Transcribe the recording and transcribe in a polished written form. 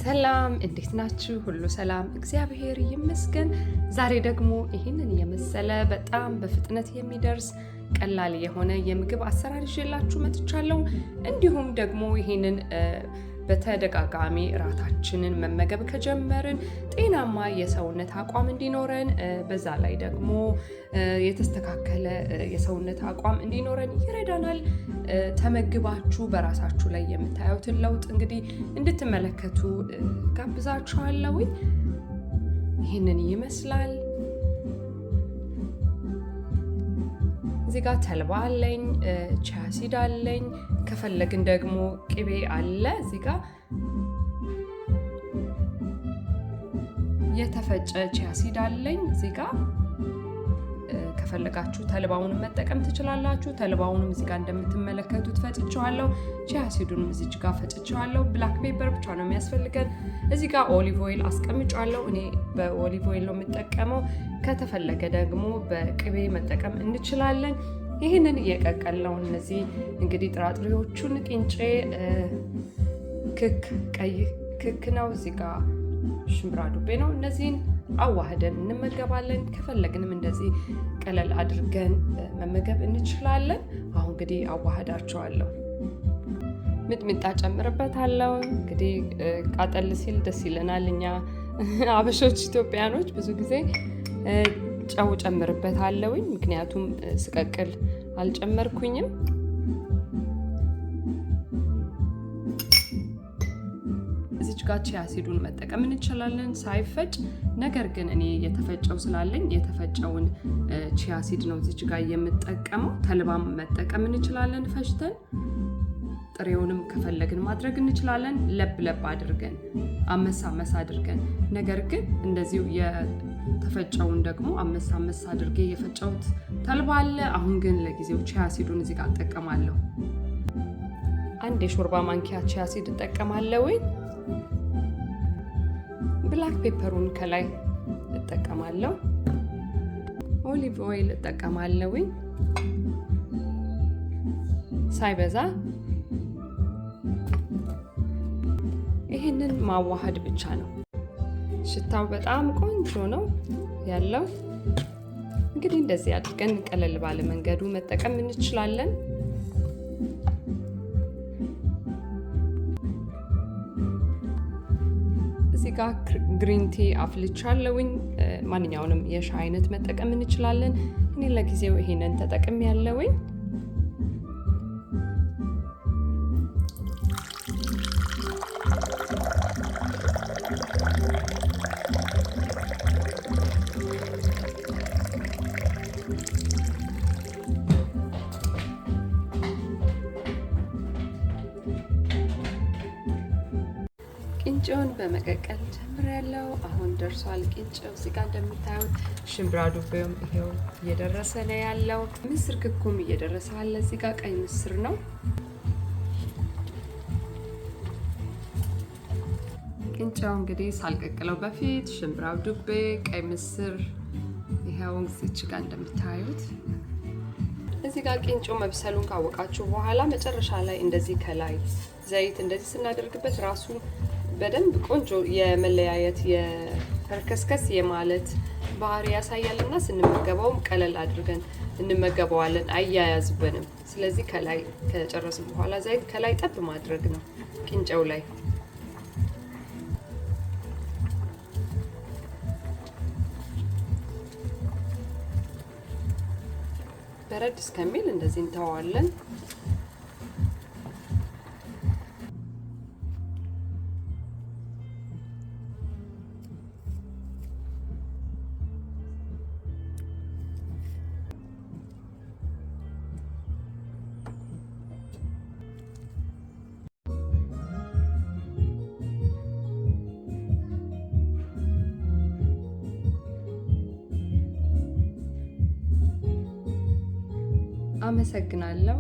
ሰላም እንዴት ናችሁ? ሁሉ ሰላም እግዚአብሔር ይመስገን። ዛሬ ደግሞ ይህንን የመሰለ በጣም በፍጥነት የሚደርስ ቀላል የሆነ የምግብ አሰራር ይዤላችሁ መጥቻለሁ። እንዲሁም ደግሞ ይህንን በተደጋጋሚ ራታችንን መመገብ ከጀመርን ጤናማ የሰውነት አቋም እንዲኖረን በዛ ላይ ደግሞ የተስተካከለ የሰውነት አቋም እንዲኖረን ይረዳናል። ተመግባችሁ በራሳችሁ ላይ የምታዩትን ለውጥ እንግዲህ እንድትመለከቱ ጋብዛችኋለሁ። ይህንን ይመስላል። እዚህ ጋር ተልባ አለኝ፣ ቺያ ሲድ አለኝ፣ ከፈለግን ደግሞ ቅቤ አለ። እዚህ ጋር የተፈጨ ቺያ ሲድ አለኝ። እዚህ ጋር ከፈለጋችሁ ተልባውንም መጠቀም ትችላላችሁ። ተልባውንም እዚህ ጋር እንደምትመለከቱት ፈጭቼዋለሁ። ቺያ ሲዱንም እዚህ ጋር ፈጭቼዋለሁ። ብላክ ፔፐር ብቻ ነው የሚያስፈልገን። እዚህ ጋር ኦሊቭ ኦይል አስቀምጫለሁ። እኔ በኦሊቭ ኦይል ነው የምጠቀመው። ከተፈለገ ደግሞ በቅቤ መጠቀም እንችላለን። ይህንን እየቀቀለው እነዚህ እንግዲህ ጥራጥሬዎቹን ቅንጬ፣ ቀይ ክክ ነው። እዚህ ጋር ሽምብራ ዱቤ ነው። እነዚህን አዋህደን እንመገባለን። ከፈለግንም እንደዚህ ቀለል አድርገን መመገብ እንችላለን። አሁን እንግዲህ አዋህዳቸዋለሁ። ሚጥሚጣ ጨምርበታለሁ። እንግዲህ ቃጠል ሲል ደስ ይለናል እኛ አበሾች ኢትዮጵያኖች ብዙ ጊዜ ጨው ጨምርበታለሁኝ፣ ምክንያቱም ስቀቅል አልጨመርኩኝም። እዚች ጋር ቺያ ሲዱን መጠቀም እንችላለን ሳይፈጭ። ነገር ግን እኔ የተፈጨው ስላለኝ የተፈጨውን ቺያ ሲድ ነው እዚች ጋር የምጠቀመው። ተልባም መጠቀም እንችላለን ፈጭተን። ጥሬውንም ከፈለግን ማድረግ እንችላለን፣ ለብ አድርገን አመሳ አድርገን። ነገር ግን እንደዚሁ የተፈጨውን ደግሞ አመሳ አድርጌ የፈጨውት ተልባ አለ። አሁን ግን ለጊዜው ቺያ ሲዱን እዚህ ጋር እጠቀማለሁ። አንድ የሾርባ ማንኪያ ቺያ ሲድ እጠቀማለሁ። ብላክ ፔፐሩን ከላይ እጠቀማለሁ። ኦሊቭ ኦይል እጠቀማለሁ ሳይበዛ። ይህንን ማዋሃድ ብቻ ነው። ሽታው በጣም ቆንጆ ነው ያለው። እንግዲህ እንደዚህ አድርገን ቀለል ባለ መንገዱ መጠቀም እንችላለን። እዚህ ጋር ግሪን ቲ አፍልቻለሁኝ። ማንኛውንም የሻይ አይነት መጠቀም እንችላለን። እኔ ለጊዜው ይሄንን ተጠቅሜ ያለሁኝ። ቂንጬውን በመቀቀል ጀምሬያለሁ። አሁን ደርሷል ቂንጬው። እዚህ ጋር እንደምታዩት ሽምብራ ዱቤውም ይሄው እየደረሰ ነው ያለው። ምስር ክኩም እየደረሰ አለ። እዚህ ጋር ቀይ ምስር ነው። ቂንጬው እንግዲህ ሳልቀቅለው በፊት ሽምብራው ዱቤ፣ ቀይ ምስር ይሄው እዚች ጋር እንደምታዩት። እዚህ ጋር ቂንጬው መብሰሉን ካወቃችሁ በኋላ መጨረሻ ላይ እንደዚህ ከላይ ዘይት እንደዚህ ስናደርግበት ራሱ በደንብ ቆንጆ የመለያየት የርከስከስ የማለት ባህሪ ያሳያልና ስንመገበውም ቀለል አድርገን እንመገበዋለን፣ አያያዝብንም። ስለዚህ ከላይ ከጨረስን በኋላ ዘይት ከላይ ጠብ ማድረግ ነው ቂንጬው ላይ። በረድ እስከሚል እንደዚህ እንተዋለን። አመሰግናለሁ።